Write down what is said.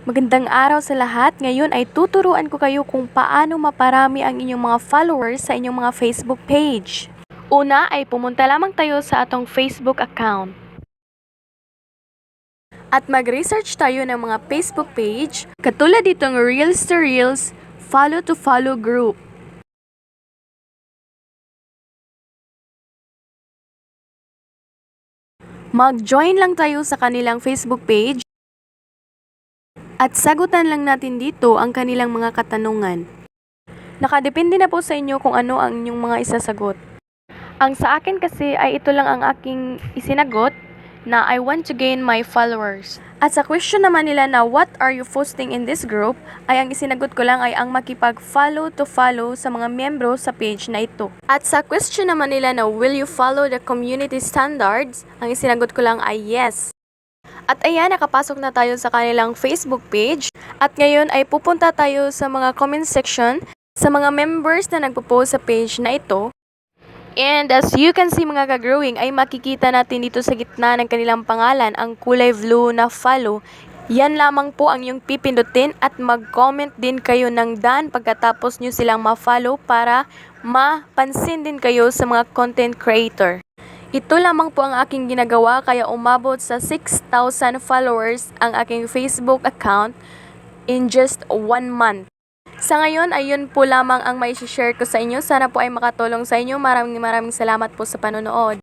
Magandang araw sa lahat. Ngayon ay tuturuan ko kayo kung paano maparami ang inyong mga followers sa inyong mga Facebook page. Una ay pumunta lamang tayo sa atong Facebook account. At mag-research tayo ng mga Facebook page, katulad ditong Reels to Reels, Follow to Follow group. Mag-join lang tayo sa kanilang Facebook page at sagutan lang natin dito ang kanilang mga katanungan. Nakadepende na po sa inyo kung ano ang inyong mga isasagot. Ang sa akin kasi ay ito lang ang aking isinagot na I want to gain my followers. At sa question naman nila na what are you posting in this group, ay ang isinagot ko lang ay ang makipag-follow to follow sa mga miyembro sa page na ito. At sa question naman nila na will you follow the community standards, ang isinagot ko lang ay yes. At ayan, nakapasok na tayo sa kanilang Facebook page. At ngayon ay pupunta tayo sa mga comment section sa mga members na nagpo-post sa page na ito. And as you can see mga ka-growing, ay makikita natin dito sa gitna ng kanilang pangalan ang kulay blue na follow. Yan lamang po ang yung pipindutin at mag-comment din kayo ng done pagkatapos nyo silang ma-follow para mapansin din kayo sa mga content creator. Ito lamang po ang aking ginagawa kaya umabot sa 6,000 followers ang aking Facebook account in just 1 month. Sa ngayon, ayun po lamang ang may share ko sa inyo. Sana po ay makatulong sa inyo. Maraming salamat po sa panonood.